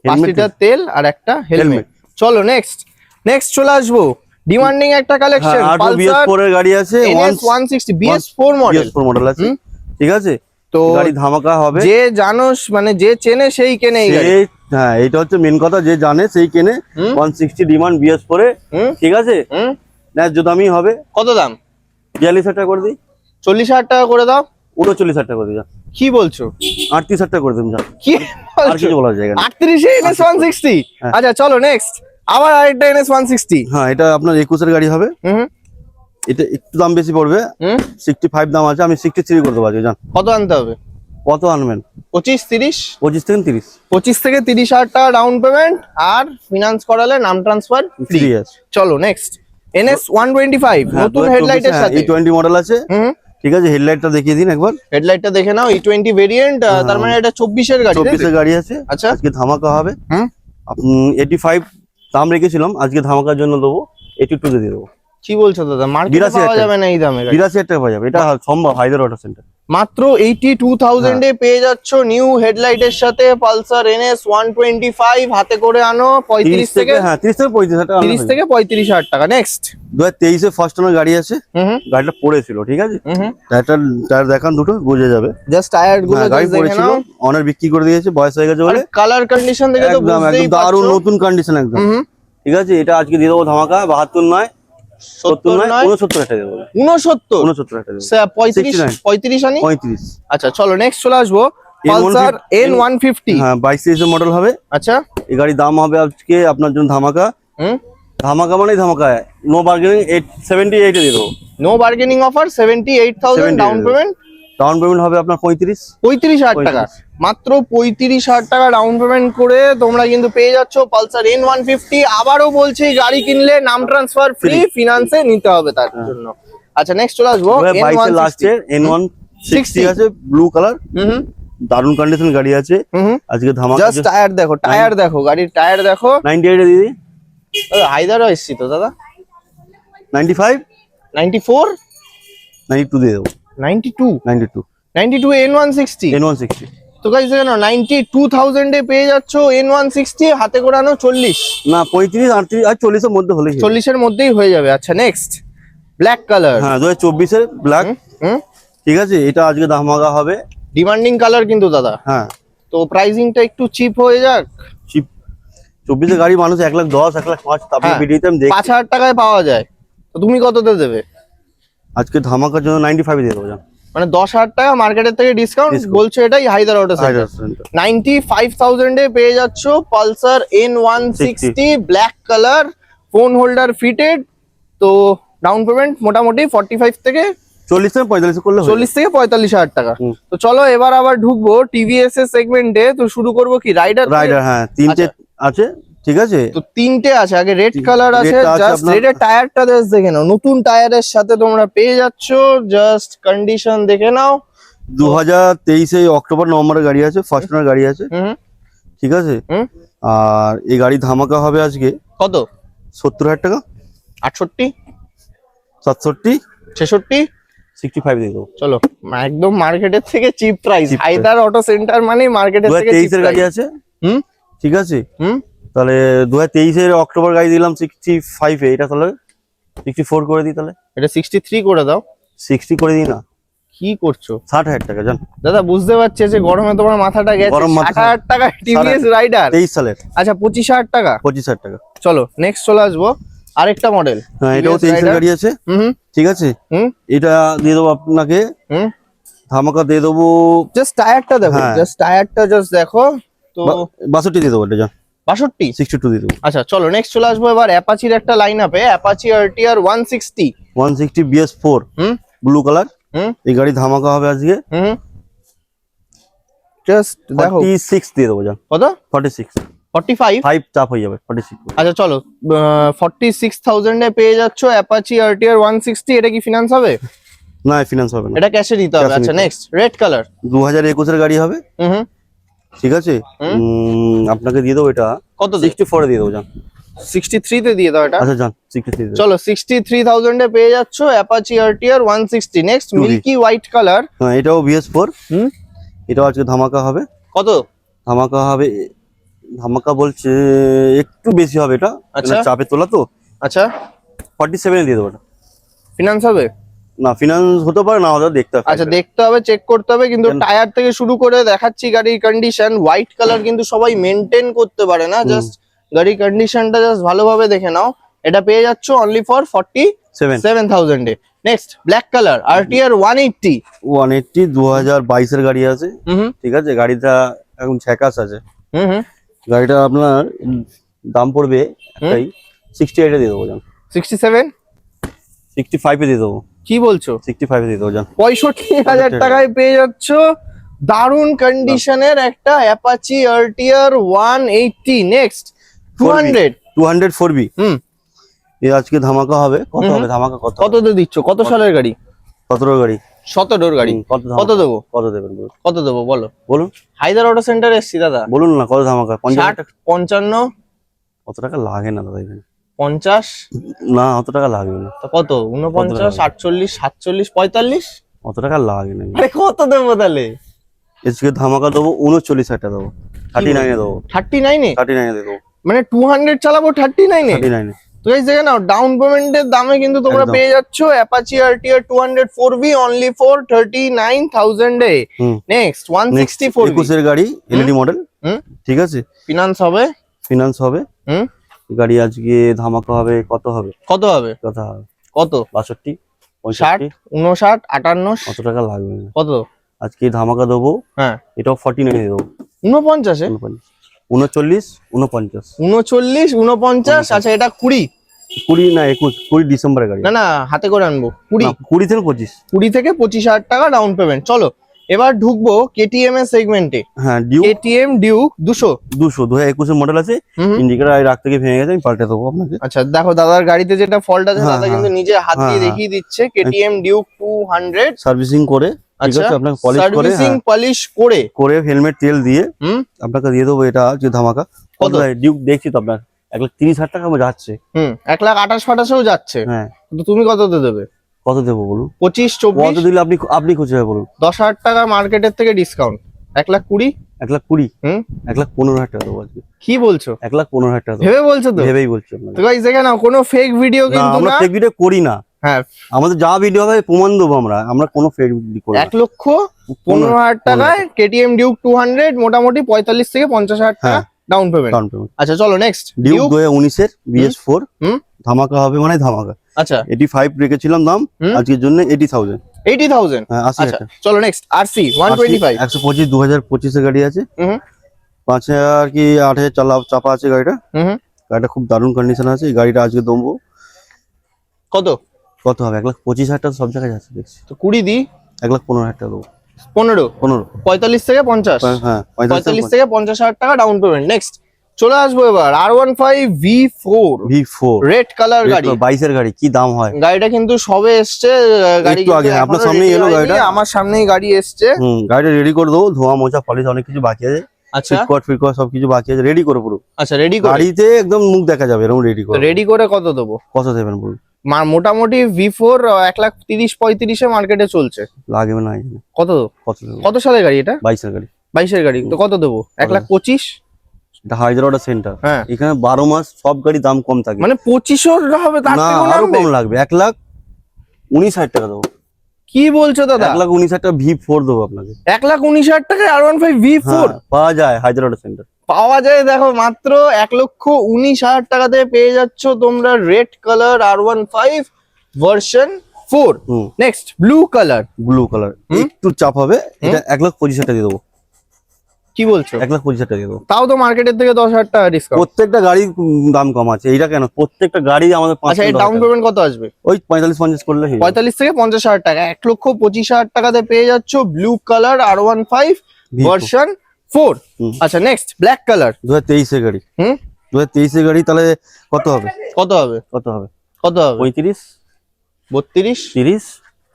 5 Helmet লিটার তেল আর একটা হেলমেট। চলো নেক্সট চলে আসবো ডিমান্ডিং একটা কালেকশন, হ্যাঁ, পালসার BS4 এর গাড়ি আছে, NS 160 BS4 model. BS4 model আছে, ঠিক আছে। তো গাড়ি ধামাকা হবে, যে জানোস মানে যে চেনে সেই কেনে এই গাড়ি। হ্যাঁ এটা হচ্ছে মেন কথা, যে জানে সেই কেনে। 160 ডিমান্ড BS4 এ, হুম ঠিক আছে। হুম ন্যায্য দামই হবে। কত দাম? 42,000 টাকা করে দিই। 40,000 টাকা করে দাও। 39,000 টাকা করে দিই। কি বলছো? 38,000 টাকা করে দিন যা, কি আর বলছো? কিছু বলার জায়গা নেই। 38 এ NS 160। হ্যাঁ। আচ্ছা চলো নেক্সট আবার আরেকটা NS 160। হ্যাঁ এটা আপনার 21 এর গাড়ি হবে। হুম এটা একটু দাম বেশি পড়বে, হুম 65 দাম আছে, আমি 63 করে দেবো আজকে জান। কত আনতে হবে? কত আনবেন? 25 30। 25 থেকে 30 25 থেকে 30,000 টাকা ডাউন পেমেন্ট, আর ফিনান্স করালে নাম ট্রান্সফার ফ্রি। ফ্রি আছে। চলো নেক্সট NS 125 হ্যাঁ, নতুন 2024 হেডলাইটের হ্যাঁ, সাথে। E20 মডেল আছে, হুম ঠিক আছে। হেডলাইটটা দেখিয়ে দিন একবার। হেডলাইটটা দেখে নাও, E20 ভেরিয়েন্ট, তার মানে এটা 24 এর গাড়ি। 24 এর গাড়ি আছে, আচ্ছা আজকে ধামাকা হবে। হুম 85 দাম রেখেছিলাম, আজকে ধামাকার জন্য দেবো 82 দিয়ে দেবো। কি বলছো দাদা? মার্কেটে 82,000 পাওয়া যাবে না এই দামে গাড়ি। 82,000 টাকা পাওয়া যাবে, এটা সম্ভব হায়দার অটো সেন্টার। মাত্র 82,000 এ পেয়ে যাচ্ছ নিউ হেডলাইটের সাথে পালসার NS 125। হাতে করে আনো 35 থেকে হ্যাঁ 30 থেকে 35,000 টাকা। 30 থেকে 35,000 টাকা। নেক্সট 2023 এ ফার্স্ট ওনার গাড়ি আছে, হুম গাড়িটা পড়েছিল, ঠিক আছে। হুম টায়ার দেখান দুটো, বুঝে যাবে। জাস্ট টায়ার গুলো হ্যাঁ, গাড়ি just দেখে পড়েছিল, নাও। অনার বিক্রি করে দিয়েছে, বয়স হয়ে গেছে বলে। কালার কন্ডিশন দেখে তো একদম বুঝতেই একদম দারুণ পারছো। নতুন কন্ডিশন একদম, হুম ঠিক আছে। এটা আজকে দিয়ে দেবো ধামাকা 72 নয় 70 নয় 69 টাকা দেবো। 69 69 টাকা দেবো। 35 35 আনি। 35। আচ্ছা চলো নেক্সট চলে আসবো পালসার N150। হ্যাঁ 22 এর মডেল হবে। আচ্ছা এই গাড়ির দাম হবে আজকে আপনার জন্য ধামাকা। হুম ধামাকা মানে ধামাকা, নো বার্গেনিং, 78 এ দিয়ে দেবো। No bargaining offer, 78,000 down 78,000 payment. Down payment হবে আপনার 35,000 টাকা, মাত্র 35,000 টাকা ডাউন পেমেন্ট করে তোমরা কিন্তু পেয়ে যাচ্ছ পালসার N150। আবারও বলছি গাড়ি কিনলে নাম ট্রান্সফার ফ্রি, ফিনান্সে নিতে হবে তার জন্য। আচ্ছা নেক্সট চলে আসবো 22 লাস্টের N160 আছে, ব্লু কালার, হুম দারুণ কন্ডিশন গাড়ি আছে। হুম আজকে ধামাকা জাস্ট টায়ার দেখো গাড়ির টায়ার দেখো। 98 এ দিদি, হায়দারও এসছি তো দাদা। 95 94 92 দিয়ে দেবো। 92 92 N160। N160 তো গাইস দেখো 92,000 এ পেয়ে যাচ্ছ N160, হাতে করে আনো 40। না 35 38 আর 40 এর মধ্যে হলেই 40 এর মধ্যেই হয়ে যাবে। আচ্ছা নেক্সট ব্ল্যাক কালার। হ্যাঁ 2024 এর ব্ল্যাক, হুম ঠিক আছে। এটা আজকে ধামাকা হবে। ডিমান্ডিং কালার কিন্তু দাদা, হ্যাঁ তো প্রাইসিংটা একটু চিপ হয়ে যাক। 24 এর গাড়ি মানুষ 1,10,000 1,05,000 তারপরে হ্যাঁ, ভিডিওতে আমি দেখি। 5,000 টাকায় পাওয়া যায়, তো তুমি কততে দেবে? আজকে ধামাকার জন্য 95 দিয়ে দেবো জান। মানে 10,000 টাকা মার্কেটের থেকে ডিসকাউন্ট বলছো, এটাই হায়দার অটো সেন্টার। 95,000 এ পেয়ে যাচ্ছ Pulsar N160 black colour, phone holder fitted. তো ডাউন পেমেন্ট মোটামুটি 45 থেকে 40 থেকে 45 করলে হবে। 40 থেকে 45,000 টাকা। হুম। তো চলো এবার আবার ঢুকবো টিভিএস এর সেগমেন্টে। তো শুরু করবো কি রাইডার। রাইডার, হ্যাঁ তিনটে আছে, ঠিক আছে। তো তিনটে আছে, আগে রেড কালার আছে, রেডটা আছে জাস্ট আপনার- রেডের টায়ারটা জাস্ট দেখে নাও, নতুন টায়ারের সাথে তোমরা পেয়ে যাচ্ছ, জাস্ট কন্ডিশন দেখে নাও। 2023 অক্টোবর নভেম্বরের গাড়ি আছে, ফার্স্ট ওনার গাড়ি আছে, হুম ঠিক আছে। হুম। আর এই গাড়ি ধামাকা হবে আজকে কত? 70,000 টাকা, 68, 67, 66, 65 দিয়ে দেবো। চলো একদম মার্কেটের থেকে cheap price. Cheap Haidar auto centre মানে মার্কেটের থেকে 2023 চিপ এর গাড়ি আছে, হুম ঠিক আছে। হুম। তাহলে 2023 অক্টোবর গাড়ি দিলাম 65 এ, এটা তাহলে 64 করে দিই, তাহলে এটা 63 করে দাও। 60 করে দিই না, কি করছো 60,000 টাকা জান। দাদা? বুঝতে পারছি যে গরমে তোমার মাথাটা গেছে। গরম মাথা। 60,000 টাকা টিভিএস রাইডার। 23 সালের আচ্ছা 25,000 টাকা। 25,000 টাকা। চলো নেক্সট চলে আসবো আরেকটা মডেল। হ্যাঁ, এটাও 23 এর গাড়ি আছে, হুম ঠিক আছে। হুম এটা দিয়ে দেবো আপনাকে, হুম। ধামাকা দিয়ে দেবো জাস্ট টায়ারটা দেখো, হ্যাঁ। জাস্ট টায়ারটা জাস্ট দেখো তো। 62 দিয়ে দেবো এটা জান, 62। 62 দিয়ে দেবো। আচ্ছা চলো নেক্সট চলে আসবো এবার অ্যাপাচির একটা লাইন আপে, অ্যাপাচি আরটিআর 160। 160 BS4 হুম ব্লু কালার, হুম এই গাড়ি ধামাকা হবে আজকে। হুম। জাস্ট দেখো 46 দিয়ে দেবো জান, কত? 46, 45। 5 চাপ হয়ে যাবে, 46। আচ্ছা চলো 46,000 এ পেয়ে যাচ্ছ অ্যাপাচি আরটিআর 160। এটা কি ফিনান্স হবে? না, ফিনান্স হবে না, এটা ক্যাশে নিতে হবে। Cash এ আচ্ছা নিতে নেক্সট রেড কালার। 2021 এর গাড়ি হবে, হুম হুম। ঠিক আছে। হুম। আপনাকে দিয়ে দেবো এটা কত? 64 দিয়ে দেবো জান। 63 তে দিয়ে দাও এটা। আচ্ছা জান, 63 দিয়ে দেবো। চলো 63,000 এ পেয়ে যাচ্ছ Apache RTR 160। Next Tury। Milky white colour. হ্যাঁ, এটাও BS4, হুম। এটাও আজকে ধামাকা হবে। কত? ধামাকা হবে, ধামাকা বলছে একটু বেশি হবে এটা, আচ্ছা। এটা চাপে তোলা তো। আচ্ছা 47 দিয়ে দেবো এটা। ফিনান্স হবে? না, ফিনান্স হতে পারে, না হতে দেখতে হবে। আচ্ছা দেখতে হবে, চেক করতে হবে, কিন্তু কেন? টায়ার থেকে শুরু করে দেখাচ্ছি গাড়ির কন্ডিশন। হোয়াইট কালার কিন্তু সবাই মেনটেন করতে পারে না, জাস্ট গাড়ির কন্ডিশনটা জাস্ট ভালোভাবে দেখে নাও। এটা পেয়ে যাচ্ছ only for 47,000 A. Next black colour RTR 180। 180 2022 এর গাড়ি আছে, হুম ঠিক আছে। গাড়িটা এখন ছ্যাকাস আছে, হুম হুম। গাড়িটা আপনার দাম পড়বে একটাই 68 এ দিয়ে দেবো জান, 67। 65 এ দিয়ে দেবো, কি বলছো? 65 এ দিয়ে দেবো জান। 65,000 টাকায় পেয়ে যাচ্ছ দারুণ কন্ডিশনের একটা অ্যাপাচি আরটিআর 180। নেক্সট 200। 200 4B, হুম। এ আজকে ধামাকা হবে। কত হবে ধামাকা? কত কততে দিচ্ছ? কত সালের গাড়ি? 17 গাড়ি। 17 গাড়ি। কত ধামাকা? কত দেবো? কত দেবেন বলুন? কত দেবো বলো? বলুন, হায়দার অটো সেন্টার এসছি দাদা। বলুন না কত ধামাকা? 50 60, টাকা। 55, কত টাকা লাগে না দাদা এখানে? 50। না, অত টাকা লাগবে না, তো কত? 49, 48, 47, 45। অত টাকা লাগে না। আরে কত দেবো তাহলে? আজকে ধামাকা দেবো 39,000 টাকা দেবো, 39 এ দেবো, 39 এ? 39 এ দেবো, মানে 200 চালাবো 39 এ? 39 এ। তো গাইস দেখে নাও, ডাউন পেমেন্টের দামে কিন্তু তোমরা একদম। পেয়ে যাচ্ছ Apache RTR 200 4V only for 39,000 A. Hmm. Next 160 4V। 21 এর গাড়ি, এলইডি মডেল, হুম। ঠিক আছে। ফিনান্স হবে? ফিনান্স হবে। হুম। গাড়ি আজকে ধামাকা হবে, কত হবে? কত হবে? কথা হবে কত? 62, 60, 65, 59, 58। অত টাকা লাগবে না। কত? আজকে ধামাকা দেবো, হ্যাঁ এটাও 49 এ দেবো, 49 এ? 39, 49, 39, 49। আচ্ছা এটা 20। 20 না 21, 20 ডিসেম্বরের গাড়ি। না না হাতে করে আনবো। 20। না, 20 থেকে 25। 20 থেকে 25,000 টাকা ডাউন পেমেন্ট। চলো এবার ঢুকবো কেটিএম এর সেগমেন্টে। হ্যাঁ, ডিউ কেটিএম ডিউক 200। 2021 এর মডেল আছে। হুম। ইন্ডিকেটর রাখ থেকে ভেঙে গেছে, আমি পাল্টে দেবো আপনাকে। আচ্ছা দেখো দাদার গাড়িতে যেটা ফল্ট আছে হ্যাঁ, দাদা হ্যাঁ। কিন্তু নিজে হাত দিয়ে হ্যাঁ, দেখিয়ে দিচ্ছে। KTM Duke 200। সার্ভিসিং করে, ঠিক আচ্ছা আছে, আপনাকে পলিশ করে, সার্ভিসিং হ্যাঁ, পলিশ করে। করে হেলমেট তেল দিয়ে হুম আপনাকে দিয়ে দেবো। এটা যে ধামাকা কত? ডিউক দেখছি তো আপনার 1,30,000 টাকা আমার যাচ্ছে। হুম 1,28,000 যাচ্ছে। হ্যাঁ, কিন্তু তুমি কততে দেবে? কত দেবো বলুন? 25, কত 24। দিলে আপনি খুঁজে বলুন। 10,000 টাকা মার্কেটের থেকে ডিসকাউন্ট। 1,20,000। 1,20,000, হুম 1,15,000 টাকা দেবো আজকে। কি বলছো? 1,15,000 টাকা দেবো, ভেবে বলছো তো? ভেবেই বলছি আপনাকে। তো গাইস দেখে নাও, কোনো ফেক ভিডিও না, কিন্তু আমরা না। ফেক ভিডিও করি না। হ্যাঁ আমাদের যা ভিডিও হবে প্রমাণ দেবো, আমরা কোনো ফেক ভিডিও করি না। 1,15,000 টাকায় কেটিএম ডিউক 200 মোটামুটি 45 থেকে 50,000 টাকা হ্যাঁ। Down payment. Down payment. আচ্ছা চলো নেক্সট ডিউক 2019 এর BS4 হুম। ধামাকা হবে, মানে ধামাকা। আচ্ছা 85 রেখেছিলাম দাম, হুম। আজকের জন্য 80,000। 80,000। হ্যাঁ, 80,000 আচ্ছা টাকা। চলো নেক্সট আরসি 125। 125 2025 এর গাড়ি আছে। হুম 5,000 কি 8,000 চাপা আছে গাড়িটা। হুম। গাড়িটা খুব দারুণ কন্ডিশন আছে। এই গাড়িটা আজকে দমবো। কত? কত হবে? 1,25,000 টাকা সব জায়গায় যাচ্ছে দেখছি। তো 20 দি 1,15,000 টাকা দেবো। 15, 15। 45 থেকে 50। হ্যাঁ, 45 থেকে 50,000 টাকা ডাউন পেমেন্ট। নেক্সট চলে আসবো এবার R15 V4 V4 red colour গাড়ি। 22 এর গাড়ি, কি দাম হয়। গাড়িটা কিন্তু সবে এসছে, গাড়ি একটু আগে কিন্তু আপনার এখনো সামনেই ready এলো হয়নি, গাড়িটা। আমার সামনেই গাড়ি এসছে। গাড়িটা রেডি করে দেবো, ধোয়া মোছা পলিশ অনেক কিছু বাকি আছে, আচ্ছা ফিটকট সবকিছু বাকি আছে, রেডি করে পুরো। আচ্ছা রেডি করে, গাড়িতে একদম মুখ দেখা যাবে এরকম রেডি করে। রেডি করে কত দেবো? কত দেবেন বলুন? মোটামুটি V4 1,30,35 মর্কেটে চলছে। লাগবে না এখানে। কত কত দেবো? কত সালের গাড়ি এটা? 22 এর গাড়ি। 22-এর গাড়ি, তো কত দেবো? 1,25,000। এটা হায়দ্রাবাদ সেন্টার, হ্যাঁ এখানে 12 মাস সব গাড়ি দাম কম থাকে। মানে 2500 হবে, তার না থেকেও আরো নামবে? কম লাগবে, 1,19,000 টাকা দেবো। কি বলছো দাদা? 1,19,000 টাকা V4 দেবো আপনাকে। 1,19,000 টাকায় R15 V4 হ্যাঁ, পাওয়া যায় হায়দ্রাবাদ সেন্টার। পাওয়া যায়। দেখো মাত্র 1,19,000 টাকাতে পেয়ে যাচ্ছ তোমরা red colour R15 version 4। Next blue colour. Blue colour একটু চাপ হবে, এটা 1,25,000 টাকা দিয়ে দেবো। কি বলছো? 1,25,000 টাকা দিয়ে দেবো। তাও তো মার্কেটের থেকে 10,000 টাকা ডিসকাউন্ট। প্রত্যেকটা গাড়ির দাম কম আছে, এইটা কেন প্রত্যেকটা গাড়ি আমাদের আচ্ছা এর ডাউন পেমেন্ট কত আসবে? ওই 45-50 করলে হয়ে যাবে। 45 থেকে 50,000 টাকা, 1,25,000 টাকাতে পেয়ে যাচ্ছ ব্লু কালার R15 ভার্সন 4। আচ্ছা নেক্সট ব্ল্যাক কালার। 2023 এর গাড়ি। 2023 এর গাড়ি, তাহলে কত হবে? কত হবে? কত হবে? কত হবে? 35, 32, 30,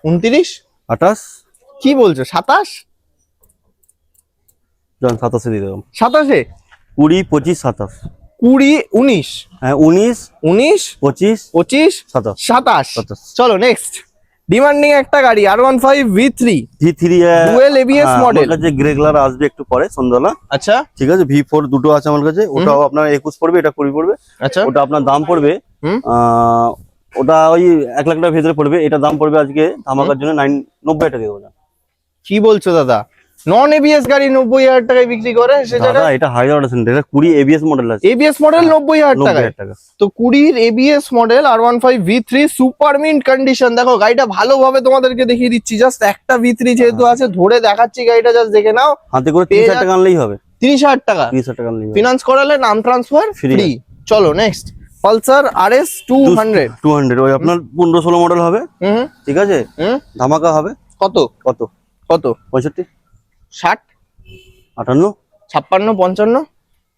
29, 28, কি বলছো? 27? জন 27 দিয়ে দেবো। 27-এ? 20, 25, 27। 20, 19, হ্যাঁ 19, 19, 25, 25, 27। 27। চলো নেক্সট ডিমান্ডিং একটা গাড়ি R15 V3 V3 dual ABS model. আমার কাছে গ্রে কালার আসবে একটু পরে সন্ধ্যাবেলা। আচ্ছা ঠিক আছে, V4 দুটো আছে আমার কাছে, ওটাও আপনার 21 পড়বে, এটা 20 পড়বে। আচ্ছা ওটা আপনার দাম পড়বে ওটা ওই 1 লাখ টাকার ভেতরে পড়বে। এটা দাম পড়বে আজকে ধামাকার জন্য 90 টাকা দেবো না। কি বলছো দাদা? নন ABS গাড়ি 90,000 টাকায় বিক্রি করে সে দাদা জায়গায়? এটা হায়দ্রাবাদ সেন্টার, এটা 20 ABS মডেল আছে। ABS মডেল 90,000 টাকায়? 90,000 টাকা। তো 20 ABS model R15 V3 super mint condition. দেখো গাড়িটা ভালোভাবে তোমাদেরকে দেখিয়ে দিচ্ছি, জাস্ট একটা V3 যেহেতু আছে ধরে দেখাচ্ছি, গাড়িটা জাস্ট দেখে নাও। হাতে করে 30,000 টাকা আনলেই হবে। 30,000 টাকা 30,000 টাকা আনলেই হবে। ফিনান্স করালে নাম ট্রান্সফার ফ্রি। চলো নেক্সট পালসার RS 200। 200 ওই আপনার 15-16 মডেল হবে। ঠিক আছে, ধামাকা হবে। কত কত? কত? 65, 60, 58, 56, 55,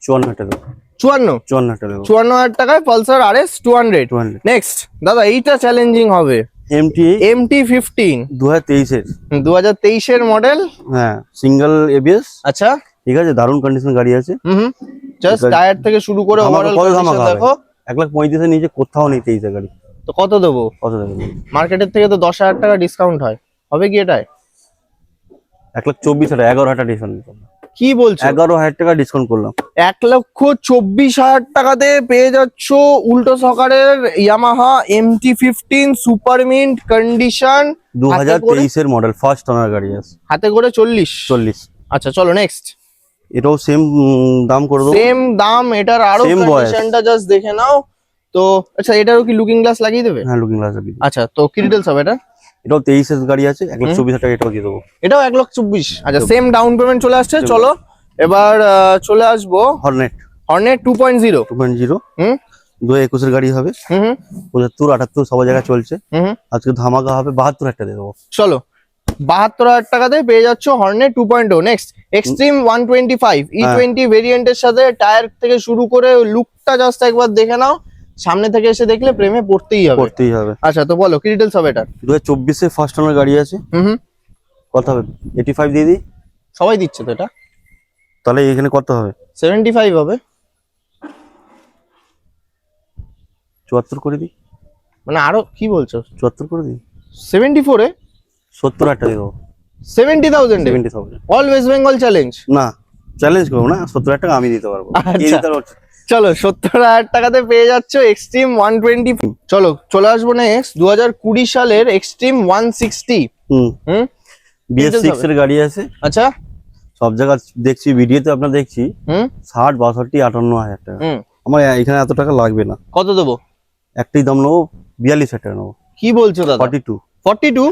54 টাকা। 54, 54 টাকা দেবো। 54,000 টাকায় পালসার RS 200। 200 নেক্সট দাদা এইটা চ্যালেঞ্জিং হবে। MT-15 2023 এর 2023-এর মডেল। হ্যাঁ সিঙ্গেল ABS। আচ্ছা ঠিক আছে, দারুণ কন্ডিশন গাড়ি আছে। জাস্ট টায়ার থেকে শুরু করে ওভারঅল কন্ডিশন দেখো। 1,35,000 এর নিচে কোথাও নেই 23 এর গাড়ি। তো কত দেবো? কত দেবো? মার্কেটের থেকে তো 10,000 টাকা ডিসকাউন্ট হয়, হবে কি এটায়? 1,24,000 11,000 টাকা ডিসকাউন্ট করলাম। কি বলছো? 11,000 টাকা ডিসকাউন্ট করলাম। 1,24,000 টাকাতে পেয়ে যাচ্ছ উল্টো সকারের Yamaha MT-15 super mint condition. 2023 এর মডেল, ফার্স্ট ওনার গাড়ি আছে। হাতে করে 40। 40। আচ্ছা চলো নেক্সট। এটাও সেম দাম করে দেবো। সেম দাম, এটার আরো Same বয়স। কন্ডিশনটা জাস্ট দেখে নাও তো। আচ্ছা এটারও কি লুকিং গ্লাস লাগিয়ে দেবে? হ্যাঁ লুকিং গ্লাস আছে। আচ্ছা তো কি ডিটেলস হবে এটা? এটাও 23 এর গাড়ি আছে, 1,24,000 টাকা এটাও দিয়ে দেবো। এটাও 1,24,000। আচ্ছা সেম ডাউন পেমেন্ট চলে আসছে। চলো এবার চলে আসবো হর্নেট হর্নেট 2.0। 2.0 হুম 2021 এর গাড়ি হবে। 75, 78 সব জায়গায় চলছে। আজকে ধামাকা হবে, 72,000 টাকা দিয়ে দেবো। চলো 72,000 টাকাতে পেয়ে যাচ্ছ হর্নেট 2.0। নেক্সট এক্সট্রিম 125 E20 ভেরিয়েন্টের সাথে টায়ার থেকে শুরু করে লুকটা জাস্ট একবার দেখে নাও, সামনে থেকে এসে দেখলে প্রেমে পড়তেই হবে। করতেই হবে। আচ্ছা তো বলো কি ডিটেলস হবে এটা? 2024 এর ফার্স্ট ওনার গাড়ি আছে। কত হবে? 85 দিয়ে দিই। সবাই দিচ্ছে তো এটা, তাহলে এখানে কত হবে? 75 হবে। 74 করে দিই। মানে আরো কি বলছো? 74 করে দিই। 74 এ 70,000 টাকা দিয়ে দেবো। 70,000 এ 70,000 অল ওয়েস্ট বেঙ্গল চ্যালেঞ্জ। না চ্যালেঞ্জ করবো না, 70,000 টাকা আমি দিতে পারবো। আচ্ছা চলো 70,000 টাকাতে পেয়ে যাচ্ছ এক্সট্রিম 120। চলো চলে আসবো নেক্সট 2020 সালের এক্সট্রিম 160। BS6 এর গাড়ি আছে। আচ্ছা সব জায়গা দেখছি, ভিডিওতে আপনার দেখছি 60, 62, 58,000 টাকা। আমার এখানে এত টাকা লাগবে না। কত দেবো? একটাই দাম নেবো, 42,000 টাকা নেবো। কি বলছো দাদা? 42।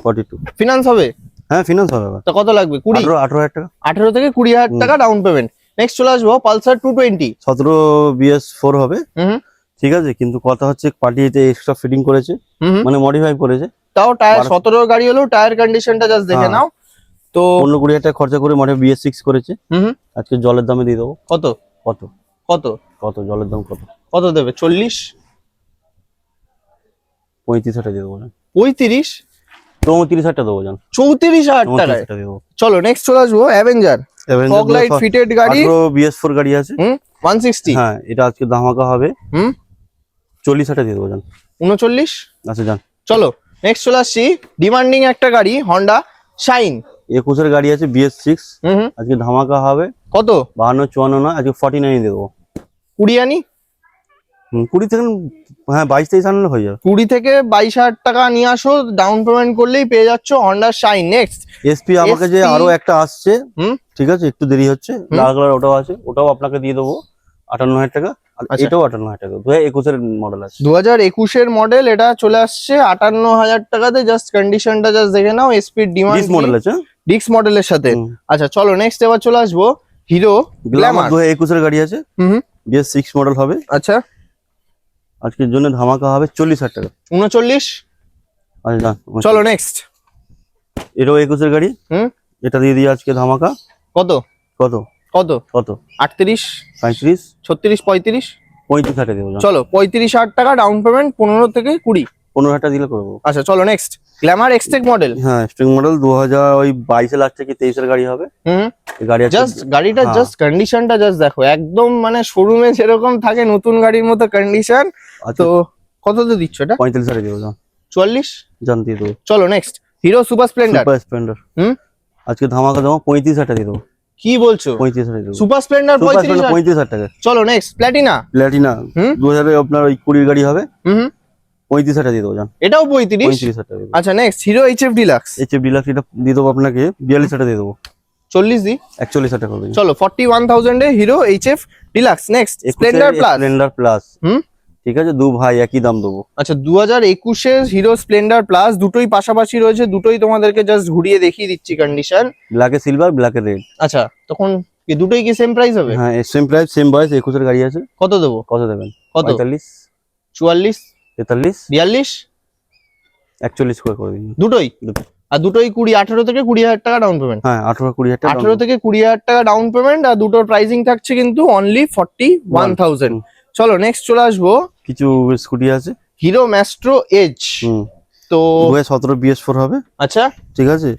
42 ফিনান্স হবে? হ্যাঁ ফিনান্স হবে। তো কত লাগবে? 20, 18,000 টাকা। 18 থেকে 20,000 টাকা ডাউন পেমেন্ট। নেক্সট চলে আসবো পালসার 220। 17 BS4 হবে। ঠিক আছে, কিন্তু কথা হচ্ছে পার্টিতে এক্সট্রা ফিটিং করেছে, মানে মডিফাই করেছে। তাও টায়ার 17 গাড়ি হলো, টায়ার কন্ডিশনটা জাস্ট দেখে নাও তো। 15-20,000 টাকা খরচা করে মডিফাই BS6 করেছে। আজকে জলের দামে দিয়ে দেবো। কত কত কত? কত জলের দাম কত? কত দেবে? 40? 35,000 দিয়ে দেবো। 35? 34,000 দেবো জান। 34,000 টাকায়? 34,000 দিয়ে দেবো। চলো নেক্সট চলে আসবো অ্যাভেঞ্জার ফগ লাইট ফিটেড গাড়ি। 18 BS4 গাড়ি আছে। 160? হ্যাঁ, এটা আজকে ধামাকা হবে। 40,000 দিয়ে দেবো জান। 39? আচ্ছা জান। চলো নেক্সট চলে আসছি ডিমান্ডিং একটা গাড়ি, হন্ডা শাইন। 21 গাড়ি আছে BS6, আজকে ধামাকা হবে। কত? 52 54 না, আজকে 49 দিয়ে দেবো। 20 আনি? 20 থেকে, হ্যাঁ 22-23 আনলে হয়ে যাবে। 20 থেকে 22,000 টাকা নিয়ে আসো, ডাউন পেমেন্ট করলেই পেয়ে যাচ্ছ হন্ডা শাইন। নেক্সট এসপি আমাকে যে আরো একটা আসছে, হুম, ঠিক আছে, একটু দেরি হচ্ছে, লাল কালার ওটাও আছে, ওটাও আপনাকে দিয়ে দেবো 58,000 টাকা। আর আচ্ছা। এটাও 58,000 টাকা, 2021 এর মডেল আছে। 2021 এর মডেল, এটা চলে আসছে 58,000 টাকাতে। জাস্ট কন্ডিশনটা জাস্ট দেখে নাও, স্পিড ডিমান্ড মডেল আছে, ডিক্স মডেলের সাথে। আচ্ছা চলো নেক্সট এবার চলে আসবো হিরো গ্ল্যামার। 2021 এর গাড়ি আছে, BS6 মডেল হবে। আচ্ছা, আজকের জন্য ধামাকা হবে 40,000 টাকা। 39? আচ্ছা চলো নেক্সট। এটাও 21 এর গাড়ি, এটা দিয়ে দিয়ে আজকে ধামাকা। কত? কত কত? কত? 38? 35? 36? 35? 35,000 দেবো। চলো 35,000 টাকা ডাউন পেমেন্ট, 15 থেকে 20। 15,000 টাকা দিলে করবো। আচ্ছা চলো নেক্সট গ্ল্যামার এক্সটেক মডেল। হ্যাঁ, স্ট্রিং মডেল 2022 লাস্ট থেকে 23 এর গাড়ি হবে। এই গাড়ি জাস্ট গাড়িটা জাস্ট কন্ডিশনটা জাস্ট দেখো, একদম মানে শোরুমে যেরকম থাকে নতুন গাড়ির মতো কন্ডিশন। তো কত তো দিচ্ছ এটা? 45,000 দেবো। 44? জান দিয়ে দেবো। চলো next hero super Splendor. Super Splendor আজকে ধামাকা দেবো 35,000 টাকা দিয়ে দেবো। কি বলছো? 35,000 দিয়ে দেবো। সুপার স্প্লেন্ডার 35,000 টাকা। চলো নেক্সট প্ল্যাটিনা। প্ল্যাটিনা 2000 আপনার ওই 20 গাড়ি হবে। 35,000 টাকা দিয়ে দেবো জান। এটাও 35? 35,000 টাকা। আচ্ছা next hero HF deluxe. HF deluxe এটা দিয়ে দেবো আপনাকে 42,000 টাকা দিয়ে দেবো। 40 দি? 41,000 টাকা হবে। চলো 41,000 এ hero HF deluxe. Next Splendor plus. Splendor plus, ঠিক আছে, দু ভাই একই দাম দেবো। আচ্ছা 2021 এর হিরো স্প্লেন্ডার প্লাস, দুটোই পাশাপাশি রয়েছে, দুটোই তোমাদেরকে জাস্ট ঘুরিয়ে দেখিয়ে দিচ্ছি কন্ডিশন। ব্ল্যাকে সিলভার, ব্ল্যাকে রেড। আচ্ছা তখন কি দুটোই কি সেম প্রাইস হবে? হ্যাঁ সেম প্রাইস, সেম বয়স, 21 এর গাড়ি আছে। কত দেবো? কত দেবেন? কত? 45, 44, 43, 42? 41 করে দিন দুটোই? আর দুটোই 18 থেকে 20,000 টাকা ডাউন পেমেন্ট। হ্যাঁ 18-20,000 টাকা। 18 থেকে 20,000 টাকা ডাউন পেমেন্ট, আর দুটোর প্রাইসিং থাকছে কিন্তু অনলি 41,000। চলো নেক্সট চলে আসবো, কিছু স্কুটি আছে হিরো ম্যাস্ট্রো এজ। তো 2017 BS4 হবে। আচ্ছা ঠিক আছে,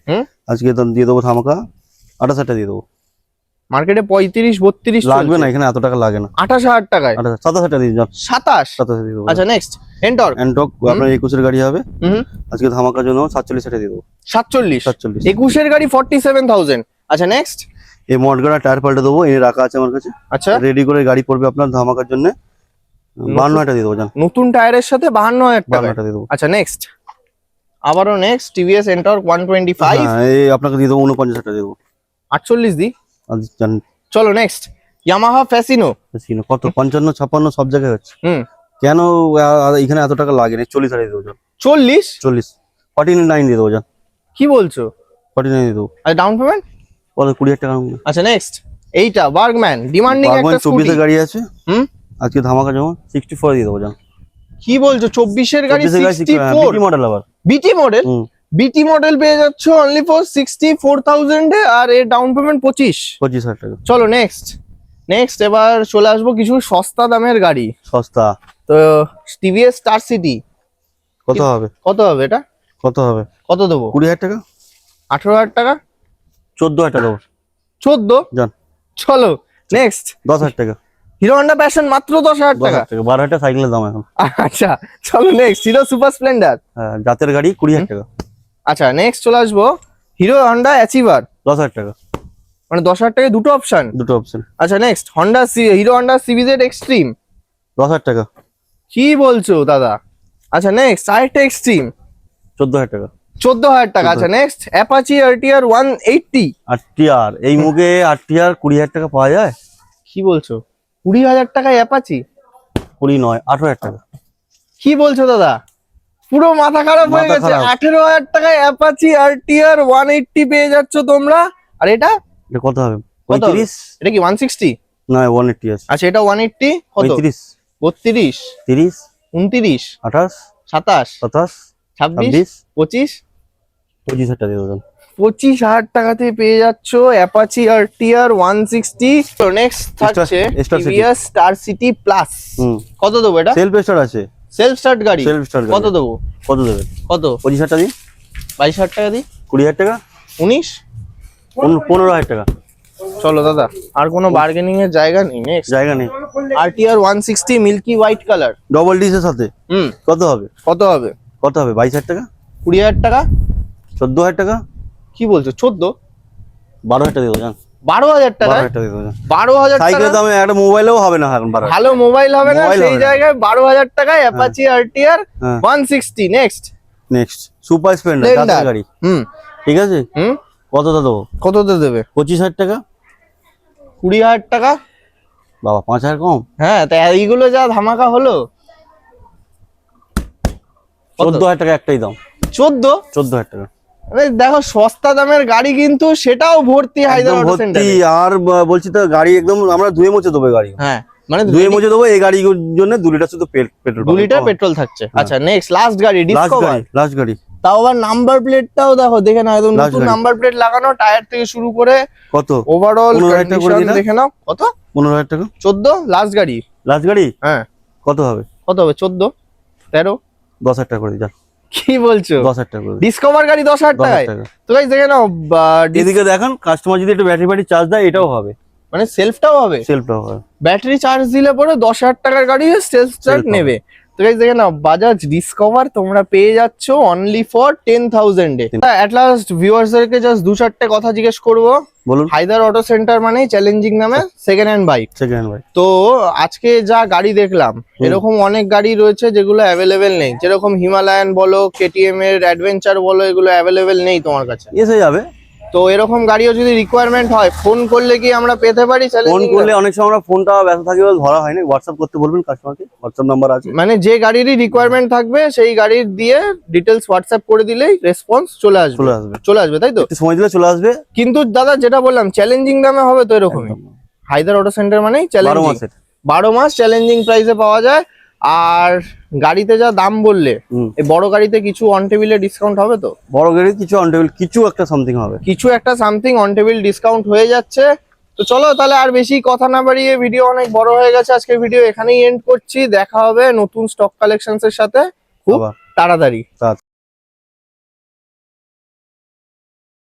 আজকে দাম দিয়ে দেবো ধামাকা 28,000 টাকা দিয়ে দেবো। মার্কেটে 35 32 লাগবে না, এখানে এত টাকা লাগে না। 28,000 টাকায়? 27,000 টাকা দিয়ে যান। 27 দিয়ে দেবো। আচ্ছা নেক্সট এন্টর্ক। এন্টর্ক আপনার 21 এর গাড়ি হবে। আজকে ধামাকার জন্য 47,000 টাকা দিয়ে দেবো। 47? 47 21 এর গাড়ি 47,000। আচ্ছা নেক্সট এই মডগার্ড টায়ার পাল্টে দেবো, এনে রাখা আছে আমার কাছে। আচ্ছা রেডি করে গাড়ি পড়বে আপনার ধামাকার জন্য 52,000 টাকা দিয়ে দেবো জান। নতুন টায়ারের সাথে 52,000 টাকা? 52,000 টাকা দিয়ে দেবো। আচ্ছা নেক্সট আবারও নেক্সট টিভিএস এন্টর্ক 125। হ্যাঁ এই আপনাকে দিয়ে দেবো 49,000 টাকা দিয়ে দেবো। 48 দি? আজ জান। চলো নেক্সট ইয়ামাহা ফ্যাসিনো। কত? 55 56 সব জায়গায় হচ্ছে। কেন এখানে এত টাকা লাগে না? 40,000 দিয়ে দেবো জান। 40? 49 দিয়ে দেবো জান। কি বলছো? 49 দিয়ে দেবো। আর ডাউন পেমেন্ট কত? 20,000 টাকা। আচ্ছা নেক্সট এইটা বার্গম্যান ডিমান্ডিং একটা স্কুটি। 24 এর গাড়ি আছে। আজকে ধামাকা যেমন 64 দিয়ে দেবো জান। কি বলছো? 24 এর গাড়ি 64? বিটি মডেল আবার। বিটি মডেল? বিটি মডেল পেয়ে যাচ্ছ অনলি ফর 64,000 এ, আর এর ডাউন পেমেন্ট 25,000 টাকা। চলো নেক্সট এবার চলে আসবো কিছু সস্তা দামের গাড়ি। সস্তা তো টিভিএস স্টার সিটি। কত হবে? কত হবে এটা? কত হবে? কত দেবো? 20,000 টাকা। 18,000 টাকা? 14,000 টাকা দেবো। 14? জান। চলো নেক্সট 10,000 টাকা। হিরো হন্ডা প্যাশন মাত্র 10,000 টাকা। 12,000 টাকা সাইকেলের দাম এখন। আচ্ছা চলো নেক্সট হিরো সুপার স্প্লেন্ডার। হ্যাঁ জাতের গাড়ি 20,000 টাকা। আচ্ছা নেক্সট চলে আসবো হিরো হন্ডা অ্যাচিভার। 10,000 টাকা। মানে 10,000 টাকায় দুটো অপশন? দুটো অপশন। আচ্ছা next Hero Honda CBZ Xtreme. 10,000 টাকা। কি বলছো দাদা? আচ্ছা নেক্সট আরেকটা এক্সট্রিম। 14,000 টাকা। 14,000 টাকা। আচ্ছা নেক্সট অ্যাপাচি আরটিআর 180। আরটিআর এই মুগে আরটিআর 20,000 টাকা পাওয়া যায়? কি বলছো? 20,000 টাকায় অ্যাপাচি? 20 নয় 18,000 টাকা। কি বলছো দাদা? পুরো মাথা খারাপ হয়ে মাথা গেছে। খারাপ। 18,000 টাকায় অ্যাপাচি আরটিআর 180 পেয়ে যাচ্ছ তোমরা। আর এটা এটা কত হবে? কত হবে? 35? এটা কি 160? না 180 আছে। আচ্ছা এটা 180 কত? 35, 32, 30, 29, 28, 27, 27, 26, 25, 25,000 টাকা দিয়ে দেবেন। 25,000 টাকাতে পেয়ে যাচ্ছ অ্যাপাচি আরটিআর 160। তো নেক্সট থাকছে Star City। TVS star city plus. কত দেবো এটা? সেলফ স্টার্ট আছে, সেলফ স্টার্ট গাড়ি। সেলফ স্টার্ট কত দেবো? কত দেবেন? কত? 25,000 টাকা দিন, 22,000 টাকা দিই। 20,000 টাকা, 19। 15,000 টাকা। চলো দাদা, আর কোনো বার্গেনিং এর জায়গা নেই। নেক্সট জায়গা নেই। RTR 160 milky white colour, double ডিসের সাথে। কত হবে? কত হবে? কত হবে? 22,000 টাকা, 20,000 টাকা। 14,000 টাকা, কি বলছো? 14? 12,000 টাকা দেবো জান, 12,000 টাকা। 12,000 টাকা দেবো জান। 12,000 সাইকেলের টাকা দামে একটা মোবাইলও হবে না এখন। 12,000 ভালো মোবাইল হবে না, মোবাইল সেই হবে না। জায়গায় 12,000 টাকায় অ্যাপাচি আরটিআর হ্যাঁ। 160। Next next super Splendor Splendor। গাড়ি। ঠিক আছে, কতটা দেবো? কততে দেবে? 25,000 টাকা। 20,000 টাকা। বাবা 5,000 কম। হ্যাঁ, তা এইগুলো যা ধামাকা হলো। 14,000 টাকা একটাই দাম। 14,000 টাকা। আরে দেখো, সস্তা দামের গাড়ি কিন্তু সেটাও ভর্তি হায়দার একদম অটো ভর্তি। সেন্টারে। আর বলছি তো গাড়ি একদম আমরা ধুয়ে মুছে দেবো গাড়ি। হ্যাঁ, মানে ধুয়ে মুছে দেবো। এই গাড়ির জন্য 2 লিটার শুধু পেট্রোল, 2 লিটার পেট্রোল থাকছে। আচ্ছা, নেক্সট লাস্ট গাড়ি ডিসকভার। লাস্ট গাড়ি। তাও আবার নাম্বার প্লেটটাও দেখো, দেখে নাও, একদম Last নতুন গাড়ি। নাম্বার প্লেট লাগানো, টায়ার থেকে শুরু করে কত? ওভারঅল 15,000 টাকা করে কন্ডিশন দিলাম। দেখে নাও। কত? 15,000 টাকা। 14 লাস্ট গাড়ি। লাস্ট গাড়ি। হ্যাঁ, কত হবে? কত হবে? 14, 13। 10,000 টাকা করে দিই। কি বলছো? 10,000 টাকা করে দিই। ডিসকভার গাড়ি 10,000 টাকায়? 10,000 টাকা। তো গাইস দেখে নাও, এদিকে দেখেন, কাস্টমার যদি একটু ব্যাটারি চার্জ দেয় এটাও হবে, মানে সেলফটাও হবে। সেলফটাও হবে। ব্যাটারি চার্জ দিলে পরে 10,000 টাকার গাড়ি সেলফ স্টার্ট Self নেবে। তো গাইস দেখে নাও, বাজাজ ডিসকভার তোমরা পেয়ে যাচ্ছ অনলি ফর 10,000 এ। এট লাস্ট ভিউয়ার্সদেরকে জাস্ট 2-4টে কথা জিজ্ঞেস করবো। বলুন। হায়দার অটো সেন্টার মানে চ্যালেঞ্জিং নামে second hand bike. Second hand ভাই। তো আজকে যা গাড়ি দেখলাম, এরকম অনেক গাড়ি রয়েছে যেগুলো অ্যাভেলেবেল নেই। যেরকম হিমালয়ান বলো, কেটিএম এর অ্যাডভেঞ্চার বলো, এগুলো অ্যাভেলেবেল নেই তোমার কাছে। এসে যাবে। তো এরকম গাড়িও যদি রিকোয়ারমেন্ট হয়, ফোন করলে কি আমরা পেতে পারি? ফোন করলে অনেক সময় আমরা ফোনটা ব্যস্ত থাকি বলে ধরা হয় না। হোয়াটসঅ্যাপ করতে বলবেন কাস্টমারকে, হোয়াটসঅ্যাপ নাম্বার আছে। মানে যে গাড়িরই রিকোয়ারমেন্ট থাকবে সেই গাড়ির দিয়ে ডিটেলস হোয়াটসঅ্যাপ করে দিলেই রেসপন্স চলে আসবে। চলে আসবে। চলে আসবে, তাই তো? একটু সময় দিলে চলে আসবে। কিন্তু দাদা যেটা বললাম, চ্যালেঞ্জিং দামে হবে তো এরকমই। হায়দার অটো সেন্টার মানেই 12 চ্যালেঞ্জিং। মাসের। 12 মাস চ্যালেঞ্জিং প্রাইসে পাওয়া যায়। আর গাড়িতে যা দাম বললে, এই বড় গাড়িতে কিছু অন টেবিলে ডিসকাউন্ট হবে তো? বড় গাড়ি কিছু অন টেবিল কিছু একটা সামথিং হবে। কিছু একটা সামথিং অন টেবিল ডিসকাউন্ট হয়ে যাচ্ছে। তো চলো তাহলে আর বেশি কথা না বাড়িয়ে, ভিডিও অনেক বড় হয়ে গেছে, আজকের ভিডিও এখানেই এন্ড করছি। দেখা হবে নতুন স্টক কালেকশনস এর সাথে খুব আবার তাড়াতাড়ি।